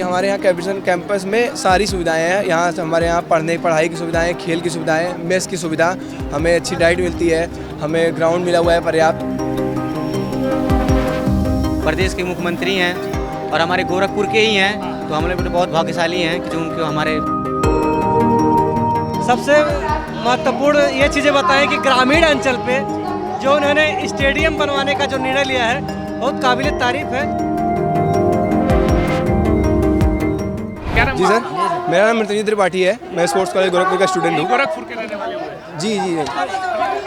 हमारे यहाँ capital campus में सारी सुविधाएं हैं। यहाँ हमारे यहाँ पढ़ाई की सुविधाएं, खेल की सुविधाएं, मेस की सुविधा, हमें अच्छी डाइट मिलती है, हमें ग्राउंड मिला हुआ है पर्याप्त। प्रदेश के मुख्यमंत्री हैं और हमारे गोरखपुर के ही हैं, तो हम लोग बहुत भाग्यशाली हैं कि जो उनको हमारे सबसे महत्वपूर्ण ये चीज़ें बताएं कि ग्रामीण अंचल पे जो उन्होंने स्टेडियम बनवाने का जो निर्णय लिया है बहुत काबिल तारीफ है। जी सर, मेरा नाम मृत्युंजय त्रिपाठी है, मैं स्पोर्ट्स कॉलेज गोरखपुर का स्टूडेंट हूँ। गोरखपुर के रहने वाले हो? जी जी।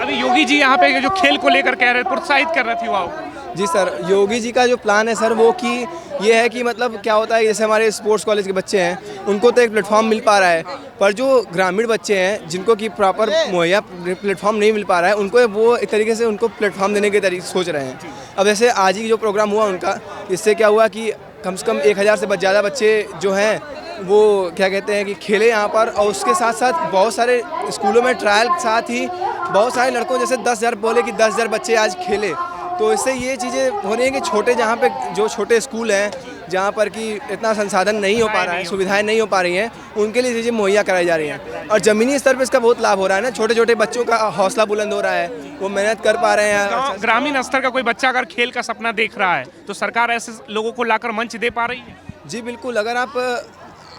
अभी योगी जी यहाँ पे जो खेल को लेकर कह रहे प्रोत्साहित कर रहे थे युवाओं को। जी सर, योगी जी का जो प्लान है सर वो कि ये है कि मतलब क्या होता है, जैसे हमारे स्पोर्ट्स कॉलेज के बच्चे हैं उनको तो एक प्लेटफॉर्म मिल पा रहा है, पर जो ग्रामीण बच्चे हैं जिनको कि प्रॉपर मुहैया प्लेटफॉर्म नहीं मिल पा रहा है, उनको वो एक तरीके से उनको प्लेटफॉर्म देने के तरीके सोच रहे हैं। अब जैसे आज ही जो प्रोग्राम हुआ उनका, इससे क्या हुआ कि कम से कम 1000 से ज़्यादा बच्चे जो हैं वो क्या कहते हैं कि खेले यहाँ पर, और उसके साथ साथ बहुत सारे स्कूलों में ट्रायल के साथ ही बहुत सारे लड़कों जैसे 10,000 बोले कि 10,000 बच्चे आज खेले। तो इससे ये चीज़ें हो रही हैं कि छोटे जहाँ पे जो छोटे स्कूल हैं जहाँ पर कि इतना संसाधन नहीं हो पा रहा है, सुविधाएं नहीं हो पा रही हैं, उनके लिए चीज़ें मुहैया कराई जा रही हैं और ज़मीनी स्तर पर इसका बहुत लाभ हो रहा है ना। छोटे छोटे बच्चों का हौसला बुलंद हो रहा है, वो मेहनत कर पा रहे हैं। ग्रामीण स्तर का कोई बच्चा अगर खेल का सपना देख रहा है तो सरकार ऐसे लोगों को लाकर मंच दे पा रही है? जी बिल्कुल, अगर आप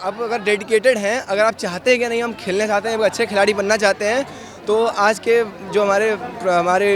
अगर डेडिकेटेड हैं, अगर आप चाहते हैं कि नहीं हम खेलने चाहते हैं, अच्छे खिलाड़ी बनना चाहते हैं, तो आज के जो हमारे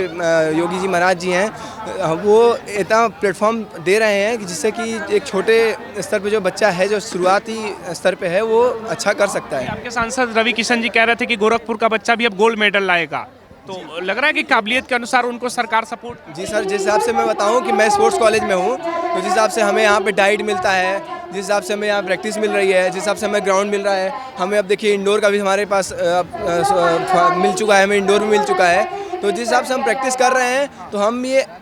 योगी जी महाराज जी हैं वो इतना प्लेटफॉर्म दे रहे हैं कि जिससे कि एक छोटे स्तर पे जो बच्चा है जो शुरुआती स्तर पे है वो अच्छा कर सकता है। आपके सांसद रवि किशन जी कह रहे थे कि गोरखपुर का बच्चा भी अब गोल्ड मेडल लाएगा, तो लग रहा है कि काबिलियत के अनुसार उनको सरकार सपोर्ट। जी सर, जिस हिसाब से मैं बताऊं कि मैं स्पोर्ट्स कॉलेज में हूं, तो जिस हिसाब से हमें यहाँ पे डाइट मिलता है, जिस हिसाब से हमें यहाँ प्रैक्टिस मिल रही है, जिस हिसाब से हमें ग्राउंड मिल रहा है, हमें अब देखिए इंडोर का भी हमारे पास मिल चुका है, हमें इंडोर भी मिल चुका है। तो जिस हिसाब से हम प्रैक्टिस कर रहे हैं, तो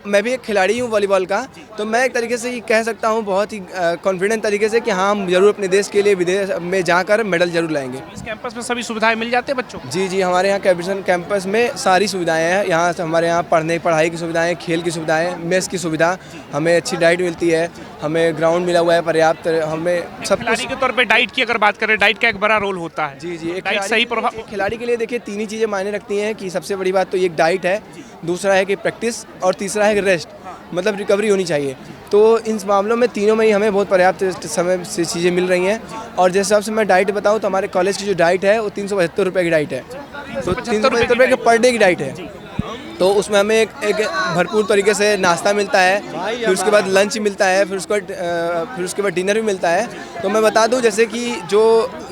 मैं भी एक खिलाड़ी हूँ वॉलीबॉल का, तो मैं एक तरीके से ये कह सकता हूँ बहुत ही कॉन्फिडेंट तरीके से कि हाँ हम जरूर अपने देश के लिए विदेश में जाकर मेडल जरूर लाएंगे। इस कैंपस में सभी सुविधाएं मिल जाते हैं बच्चों को? जी जी, हमारे यहाँ कैपिटल कैंपस में सारी सुविधाएं हैं। यहाँ हमारे यहाँ पढ़ाई की सुविधाएं, खेल की सुविधाएं, मेस की सुविधा, हमें अच्छी डाइट मिलती है, हमें ग्राउंड मिला हुआ है पर्याप्त, हमें सब खिलाड़ी के तौर पे डाइट की अगर बात करें, डाइट का एक बड़ा रोल होता है। जी जी, एक सही प्रभाव खिलाड़ी के लिए देखिए 3 ही चीज़ें मायने रखती हैं कि सबसे बड़ी बात तो एक डाइट है, दूसरा है कि प्रैक्टिस, और तीसरा है कि रेस्ट, मतलब रिकवरी होनी चाहिए। तो इन मामलों में तीनों में ही हमें बहुत पर्याप्त समय से चीज़ें मिल रही हैं। और जिस हिसाब से मैं डाइट बताऊं तो हमारे कॉलेज की जो डाइट है वो 375 रुपये की डाइट है, तो 375 रुपये की पर डे की डाइट है। तो उसमें हमें एक भरपूर तरीके से नाश्ता मिलता है, फिर उसके बाद लंच मिलता है, फिर उसके बाद डिनर भी मिलता है। तो मैं बता दूं जैसे कि जो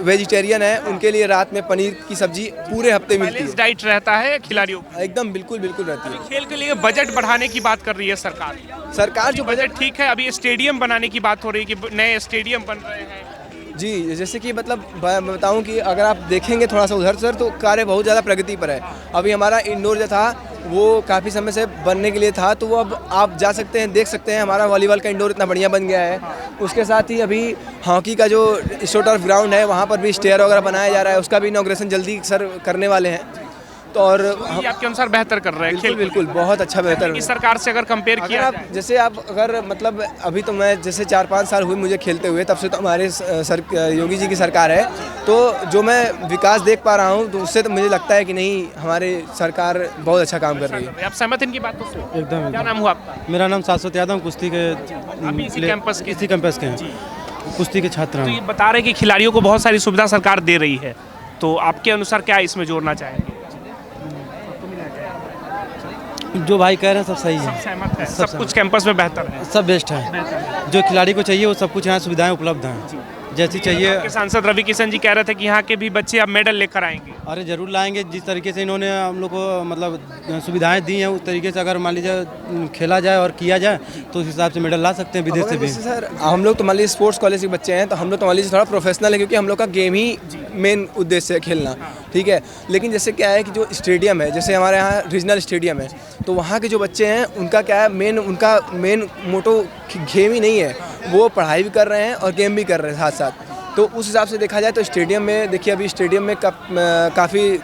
वेजिटेरियन है उनके लिए रात में पनीर की सब्जी पूरे हफ्ते मिलती है। डाइट रहता है खिलाड़ियों को? एकदम बिल्कुल रहती है। खेल के लिए बजट बढ़ाने की बात कर रही है सरकार जो बजट ठीक है, अभी स्टेडियम बनाने की बात हो रही है कि नए स्टेडियम बन रहे हैं। जी, जैसे कि मतलब मैं बताऊं कि अगर आप देखेंगे थोड़ा सा उधर सर, तो कार्य बहुत ज़्यादा प्रगति पर है। अभी हमारा इंडोर जो था वो काफ़ी समय से बनने के लिए था, तो वो अब आप जा सकते हैं, देख सकते हैं, हमारा वॉलीबॉल का इंडोर इतना बढ़िया बन गया है। उसके साथ ही अभी हॉकी का जो स्टोटर्फ ग्राउंड है वहाँ पर भी स्टेयर वगैरह बनाया जा रहा है, उसका भी इनॉग्रेशन जल्दी सर करने वाले हैं। तो और हम आपके अनुसार बेहतर कर रहे हैं? बिल्कुल बहुत अच्छा बेहतर है। सरकार से अगर कंपेयर किया आप जैसे आप अगर मतलब अभी तो मैं जैसे 4-5 साल हुए मुझे खेलते हुए, तब से तो हमारे योगी जी की सरकार है, तो जो मैं विकास देख पा रहा हूँ तो उससे तो मुझे लगता है कि नहीं हमारी सरकार बहुत अच्छा काम कर रही है। आप सहमत इनकी बातों से? एकदम। क्या नाम हुआ आपका? मेरा नाम शाश्वत यादव, कुश्ती के इसी कैंपस के हैं, कुश्ती के छात्र हैं। तो ये बता रहे कि खिलाड़ियों को बहुत सारी सुविधा सरकार दे रही है, तो आपके अनुसार क्या इसमें जोड़ना चाहेंगे? जो भाई कह रहे हैं सब सही है, सहमत है, सब कुछ कैंपस में बेहतर है, सब बेस्ट है। जो खिलाड़ी को चाहिए वो सब कुछ यहाँ सुविधाएं उपलब्ध हैं, जैसी चाहिए। सांसद रवि किशन जी कह रहे थे कि यहाँ के भी बच्चे अब मेडल लेकर आएंगे। अरे जरूर लाएंगे, जिस तरीके से इन्होंने हम लोग को मतलब सुविधाएं दी हैं उस तरीके से अगर मान लीजिए खेला जाए और किया जाए तो उस हिसाब से मेडल ला सकते हैं विदेश से भी। सर हम लोग तो मान लीजिए स्पोर्ट्स कॉलेज के बच्चे हैं, तो हम लोग तो मान लीजिए थोड़ा प्रोफेशनल है, क्योंकि हम लोग का गेम ही मेन उद्देश्य है खेलना, ठीक है। लेकिन जैसे क्या है कि जो स्टेडियम है, जैसे हमारे यहाँ रीजनल स्टेडियम है, तो वहाँ के जो बच्चे हैं उनका क्या है, उनका मेन मोटो गेम ही नहीं है, वो पढ़ाई भी कर रहे हैं और गेम भी कर रहे हैं साथ साथ। तो उस हिसाब से देखा जाए तो स्टेडियम में देखिए, अभी स्टेडियम में काफ़ी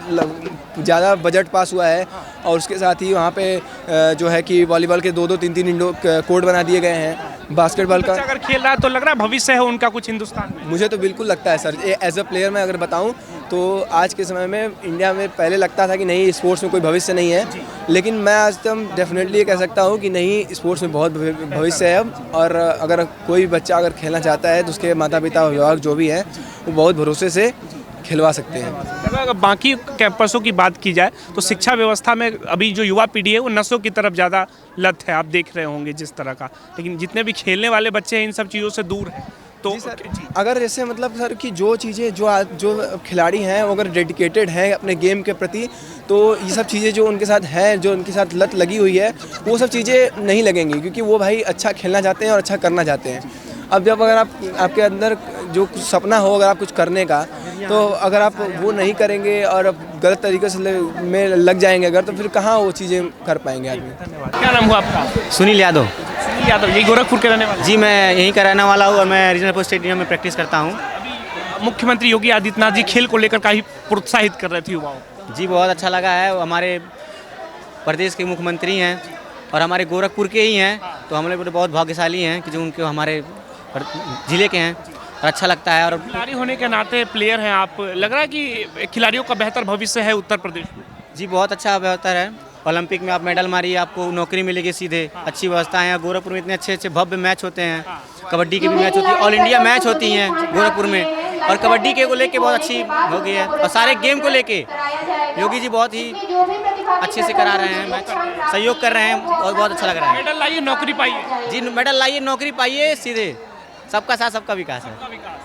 ज़्यादा बजट पास हुआ है, और उसके साथ ही वहाँ पे जो है कि वॉलीबॉल के 2-2, 3-3 इंडोर कोर्ट बना दिए गए हैं। बास्केटबॉल का बच्चा अगर खेल रहा है तो लग रहा है भविष्य है उनका कुछ हिंदुस्तान में। मुझे तो बिल्कुल लगता है सर, एज अ प्लेयर मैं अगर बताऊं तो आज के समय में इंडिया में पहले लगता था कि नहीं स्पोर्ट्स में कोई भविष्य नहीं है, लेकिन मैं आज तक डेफिनेटली ये कह सकता हूं कि नहीं, स्पोर्ट्स में बहुत भविष्य है अब। और अगर कोई बच्चा अगर खेलना चाहता है तो उसके माता पिता अभिभावक जो भी हैं वो बहुत भरोसे से खिलवा सकते हैं। अगर बाकी कैंपसों की बात की जाए तो शिक्षा व्यवस्था में अभी जो युवा पीढ़ी है वो नशों की तरफ ज़्यादा लत है, आप देख रहे होंगे जिस तरह का, लेकिन जितने भी खेलने वाले बच्चे हैं इन सब चीज़ों से दूर हैं। तो अगर जैसे मतलब सर कि जो चीज़ें जो खिलाड़ी हैं वो अगर डेडिकेटेड हैं अपने गेम के प्रति, तो ये सब चीज़ें जो उनके साथ हैं, जो उनके साथ लत लगी हुई है, वो सब चीज़ें नहीं लगेंगी, क्योंकि वो भाई अच्छा खेलना चाहते हैं और अच्छा करना चाहते हैं। अब जब अगर आपके अंदर जो कुछ सपना हो अगर आप कुछ करने का, तो अगर आप वो नहीं करेंगे और गलत तरीके से में लग जाएंगे अगर, तो फिर कहाँ वो चीज़ें कर पाएंगे आदमी। क्या नाम हुआ आपका? सुनील यादव। सुनील यादव, यही गोरखपुर के रहने वाले? जी, मैं यहीं का रहने वाला हूँ और मैं रीजनल पोस्ट स्टेडियम में प्रैक्टिस करता हूँ। मुख्यमंत्री योगी आदित्यनाथ जी खेल को लेकर काफ़ी प्रोत्साहित कर रहे थे युवाओं को। जी, बहुत अच्छा लगा है। वो हमारे प्रदेश के मुख्यमंत्री हैं और हमारे गोरखपुर के ही हैं, तो हम लोग बहुत भाग्यशाली हैं कि जो उनके हमारे ज़िले के हैं और अच्छा लगता है। और खिलाड़ी होने के नाते प्लेयर हैं आप, लग रहा है कि खिलाड़ियों का बेहतर भविष्य है उत्तर प्रदेश में? जी, बहुत अच्छा बेहतर है। ओलंपिक में आप मेडल मारिए, आपको नौकरी मिलेगी सीधे। अच्छी व्यवस्था है। गोरखपुर में इतने अच्छे अच्छे भव्य मैच होते हैं, कबड्डी के भी मैच होती है, ऑल इंडिया मैच होती हैं गोरखपुर में, और कबड्डी के को लेके बहुत अच्छी हो गई है। और सारे गेम को लेके योगी जी बहुत ही अच्छे से करा रहे हैं, मैच सहयोग कर रहे हैं और बहुत अच्छा लग रहा है। मेडल लाइए, नौकरी पाइए। जी, मेडल लाइए, नौकरी पाइए, सीधे सबका साथ सबका विकास है।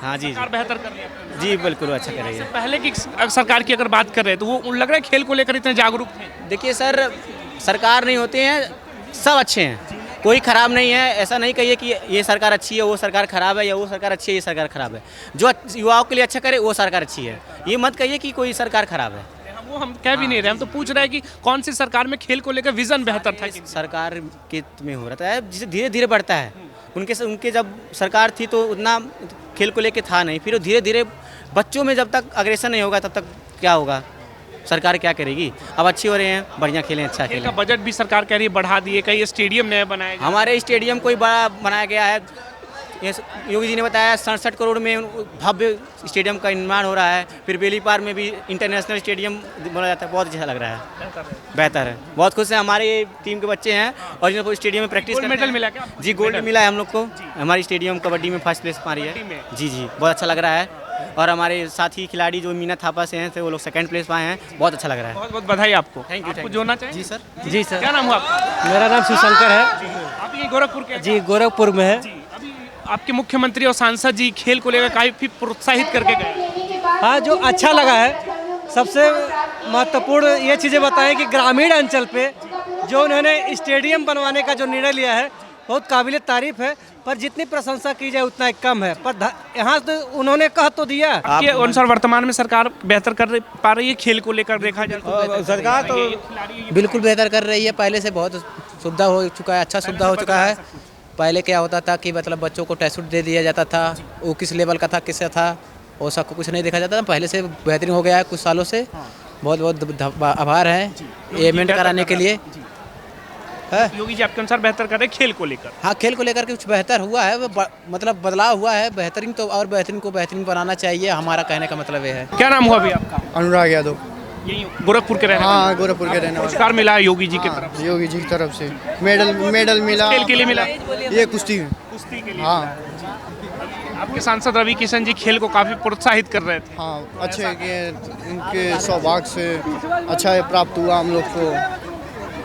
हाँ जी, सरकार बेहतर कर रही है। जी बिल्कुल अच्छा कर रही है। पहले की सरकार की अगर बात कर रहे हैं तो वो लग रहा है खेल को लेकर इतने जागरूक थे। देखिए सर, सरकार नहीं होते हैं, सब अच्छे हैं, कोई ख़राब नहीं है। ऐसा नहीं कहिए कि ये सरकार अच्छी है वो सरकार ख़राब है, या वो सरकार अच्छी है ये सरकार ख़राब है। जो युवाओं के लिए अच्छा करे वो सरकार अच्छी है। ये मत कहिए कि कोई सरकार ख़राब है। वो हम कह भी नहीं रहे, हम तो पूछ रहे हैं कि कौन सी सरकार में खेल को लेकर विजन बेहतर था। सरकार के में हो रहा है जिसे धीरे धीरे बढ़ता है। उनके जब सरकार थी तो उतना खेल को लेके था नहीं, फिर धीरे धीरे बच्चों में जब तक अग्रेसन नहीं होगा तब तक क्या होगा, सरकार क्या करेगी। अब अच्छी हो रहे हैं, बढ़िया खेलें, अच्छा खेलें। खेल का बजट भी सरकार कह रही है बढ़ा दिए, कई स्टेडियम नए बनाए गए। हमारे स्टेडियम कोई बड़ा बनाया गया है, ये योगी जी ने बताया 67 करोड़ में भव्य स्टेडियम का निर्माण हो रहा है। फिर बेलीपार में भी इंटरनेशनल स्टेडियम बना जाता है, बहुत अच्छा लग रहा है, बेहतर है। बहुत खुश हैं, हमारे टीम के बच्चे हैं और जिनको स्टेडियम में प्रैक्टिस गोल्ड मेडल मिला क्या? जी, गोल्ड मिला है हम लोग को। हमारी स्टेडियम कबड्डी में फर्स्ट प्लेस पारी है। जी जी, बहुत अच्छा लग रहा है। और हमारे साथी खिलाड़ी जो मीना थापा से हैं थे वो लोग सेकंड प्लेस पाए हैं, बहुत अच्छा लग रहा है। बहुत बहुत बधाई आपको। Thank you. आपको जोड़ना चाहिए? जी सर। जी सर। क्या नाम हुआ आपका? मेरा नाम शिवशंकर है। आप ये गोरखपुर के? जी, गोरखपुर में है। अभी आपके मुख्यमंत्री और सांसद जी खेल को लेकर काफी प्रोत्साहित करके गए। हाँ, जो अच्छा लगा है, सबसे महत्वपूर्ण ये चीज़ें बताएं कि ग्रामीण अंचल पे जो उन्होंने स्टेडियम बनवाने का जो निर्णय लिया है बहुत काबिल तारीफ है, पर जितनी प्रशंसा की जाए उतना कम है। पर यहाँ तो उन्होंने कह तो दिया। आपके अनुसार वर्तमान में सरकार बेहतर कर पा रही है खेल को लेकर देखा जाए तो? सरकार तो बिल्कुल बेहतर कर रही है, पहले से बहुत सुविधा हो चुका है, अच्छा सुविधा हो चुका है। पहले क्या होता था कि मतलब बच्चों को टेस्ट दे दिया जाता था, वो किस लेवल का था किससे था वो सब कुछ नहीं देखा जाता था। पहले से बेहतरीन हो गया है कुछ सालों से, बहुत बहुत आभार है इवेंट कराने के लिए। योगी जी आपके अनुसार बेहतर कर रहे हैं खेल को लेकर? हाँ, खेल को लेकर के कुछ बेहतर हुआ है, मतलब बदलाव हुआ है, बेहतरीन तो और बेहतरीन को बेहतरीन बनाना चाहिए, हमारा कहने का मतलब ये है। क्या नाम हुआ अभी आपका? अनुराग यादव। यही गोरखपुर के रहने? हाँ, गोरखपुर के रहने वाले। पुरस्कार मिला है योगी जी की तरफ से? योगी जी की तरफ से मेडल मिला। खेल के लिए मिला? ये कुश्ती के लिए। हाँ। आपके सांसद रवि किशन जी खेल को काफी प्रोत्साहित कर रहे थे। हाँ, अच्छे के इनके सौभाग्य से अच्छा प्राप्त हुआ हम लोग को।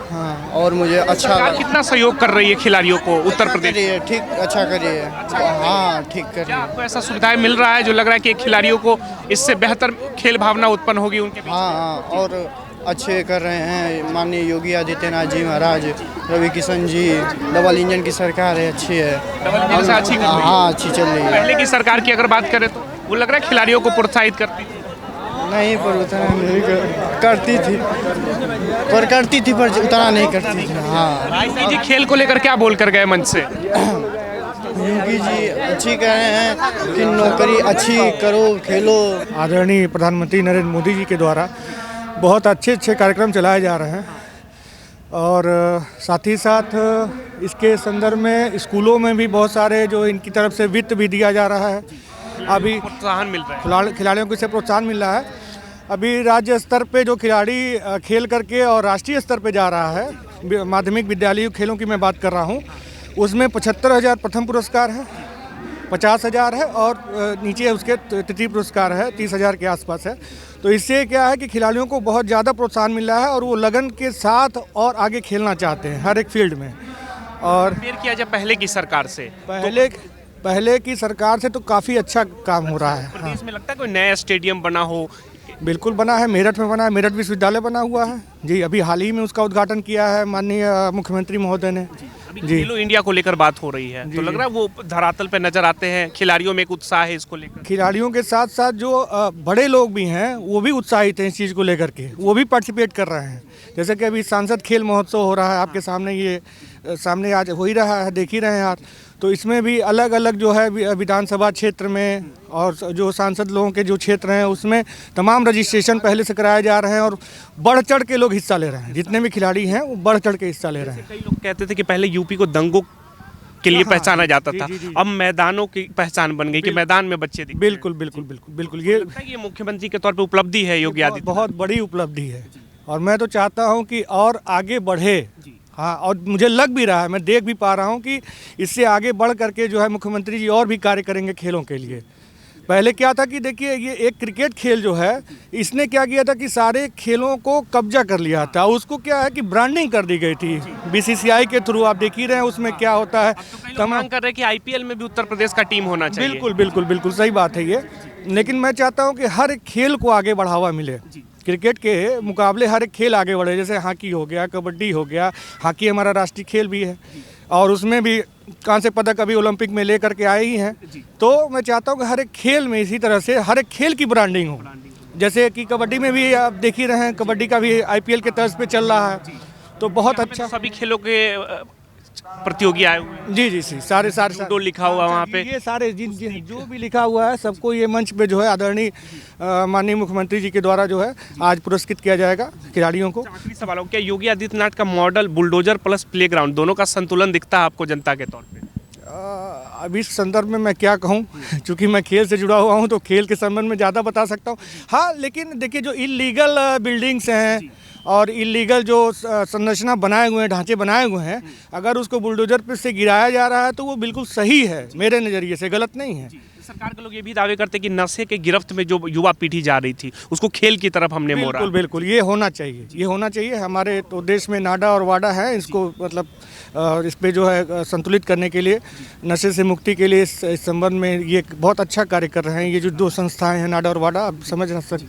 हाँ, और मुझे अच्छा सरकार कितना सहयोग कर रही है खिलाड़ियों को उत्तर प्रदेश? करिए, ठीक अच्छा करिए। हाँ, ठीक क्या करिए। आपको ऐसा सुविधाएं मिल रहा है जो लग रहा है कि खिलाड़ियों को इससे बेहतर खेल भावना उत्पन्न होगी उनके बीच? हाँ, और अच्छे कर रहे हैं माननीय योगी आदित्यनाथ जी महाराज, रवि किशन जी। डबल इंजन की सरकार है, अच्छी है। डबल इंजन से अच्छी कर रही है? हाँ, अच्छी चल रही है। पहले की सरकार की अगर बात करें तो वो लग रहा है खिलाड़ियों को प्रोत्साहित करती थी? नहीं, पर उतना नहीं करती थी, पर उतना नहीं करती थी। हाँ, योगी जी खेल को लेकर क्या बोल कर गए मंच से? योगी जी अच्छी कह रहे हैं कि नौकरी अच्छी करो, खेलो। आदरणीय प्रधानमंत्री नरेंद्र मोदी जी के द्वारा बहुत अच्छे अच्छे कार्यक्रम चलाए जा रहे हैं, और साथ ही साथ इसके संदर्भ में स्कूलों में भी बहुत सारे जो इनकी तरफ से वित्त भी दिया जा रहा है। अभी प्रोत्साहन मिल रहा है, खिलाड़ियों को इससे प्रोत्साहन मिल रहा है। अभी राज्य स्तर पे जो खिलाड़ी खेल करके और राष्ट्रीय स्तर पे जा रहा है, माध्यमिक विद्यालय खेलों की मैं बात कर रहा हूँ, उसमें 75,000 प्रथम पुरस्कार है, 50,000 है और नीचे उसके तृतीय पुरस्कार है 30,000 के आसपास है। तो इससे क्या है कि खिलाड़ियों को बहुत ज़्यादा प्रोत्साहन मिल रहा है और वो लगन के साथ और आगे खेलना चाहते हैं हर एक फील्ड में। और कंपेयर किया जाए पहले की सरकार से, पहले की सरकार से तो काफ़ी अच्छा काम हो रहा है। प्रदेश में लगता है कोई नया स्टेडियम बना हो? बिल्कुल बना है, मेरठ में बना है, मेरठ विश्वविद्यालय बना हुआ है जी। अभी हाल ही में उसका उद्घाटन किया है माननीय मुख्यमंत्री महोदय ने अभी जी। खेलो इंडिया को लेकर बात हो रही है, तो लग रहा है वो धरातल पे नजर आते हैं, खिलाड़ियों में एक उत्साह है इसको लेकर। खिलाड़ियों के साथ साथ जो बड़े लोग भी हैं वो भी उत्साहित हैं इस चीज़ को लेकर के, वो भी पार्टिसिपेट कर रहे हैं। जैसे कि अभी सांसद खेल महोत्सव हो रहा है आपके सामने, ये सामने आज हो ही रहा है, देख ही रहे हैं आप। तो इसमें भी अलग अलग जो है विधानसभा क्षेत्र में और जो सांसद लोगों के जो क्षेत्र हैं उसमें तमाम रजिस्ट्रेशन पहले से कराए जा रहे हैं और बढ़ चढ़ के लोग हिस्सा ले रहे हैं। जितने भी खिलाड़ी हैं वो बढ़ चढ़ के हिस्सा ले रहे हैं। कई लोग कहते थे कि पहले यूपी को दंगों के लिए पहचाना जाता था, अब मैदानों की पहचान बन गई कि मैदान में बच्चे दिखते हैं। बिल्कुल बिल्कुल बिल्कुल बिल्कुल, ये मुख्यमंत्री के तौर पे उपलब्धि है योगी आदित्यनाथ, बहुत बड़ी उपलब्धि है और मैं तो चाहता हूँ कि और आगे बढ़े। हाँ, और मुझे लग भी रहा है, मैं देख भी पा रहा हूँ कि इससे आगे बढ़ करके जो है मुख्यमंत्री जी और भी कार्य करेंगे खेलों के लिए। पहले क्या था कि देखिए ये एक क्रिकेट खेल जो है इसने क्या किया था कि सारे खेलों को कब्जा कर लिया था। उसको क्या है कि ब्रांडिंग कर दी गई थी बीसीसीआई के थ्रू, आप देख ही रहे हैं उसमें क्या होता है। तमाम कर रहे हैं कि आईपीएल में भी उत्तर प्रदेश का टीम होना चाहिए। बिल्कुल बिल्कुल बिल्कुल सही बात है ये, लेकिन मैं चाहता हूँ कि हर एक खेल को आगे बढ़ावा मिले। क्रिकेट के मुकाबले हर एक खेल आगे बढ़े, जैसे हॉकी हो गया, कबड्डी हो गया। हॉकी हमारा राष्ट्रीय खेल भी है और उसमें भी कांस्य पदक अभी ओलंपिक में लेकर के आए ही हैं। तो मैं चाहता हूँ कि हर एक खेल में इसी तरह से हर एक खेल की ब्रांडिंग हो। जैसे कि कबड्डी में भी आप देख ही रहे हैं, कबड्डी का भी आईपीएल के तर्ज पे चल रहा है, तो बहुत अच्छा। सभी खेलों के प्रतियोगी आए हुए हैं। जी सारे जूडो लिखा हुआ वहाँ पे, ये सारे जो भी लिखा हुआ है सबको ये मंच पे जो है आदरणीय माननीय मुख्यमंत्री जी के द्वारा जो है आज पुरस्कृत किया जाएगा खिलाड़ियों को। आखिरी सवाल हो, क्या योगी आदित्यनाथ का मॉडल बुलडोजर प्लस प्लेग्राउंड दोनों का संतुलन दिखता है आपको जनता के तौर पे? अभी इस संदर्भ में मैं क्या कहूँ, क्योंकि मैं खेल से जुड़ा हुआ हूँ तो खेल के संबंध में ज़्यादा बता सकता हूँ। हाँ, लेकिन देखिए जो इलीगल बिल्डिंग्स हैं और इलीगल जो संरचना बनाए हुए हैं, ढांचे बनाए हुए हैं, अगर उसको बुलडोजर पे से गिराया जा रहा है तो वो बिल्कुल सही है, मेरे नज़रिए से गलत नहीं है। सरकार के लोग ये भी दावे करते कि नशे के गिरफ्त में जो युवा पीढ़ी जा रही थी उसको खेल की तरफ हमने मोड़ा। बिल्कुल ये होना चाहिए। हमारे तो देश में नाडा और वाडा है, इसको मतलब इस पे जो है संतुलित करने के लिए, नशे से मुक्ति के लिए इस संबंध में ये बहुत अच्छा कार्य कर रहे हैं। ये जो दो संस्थाएं हैं नाडा और वाडा, आप समझ सकते हैं।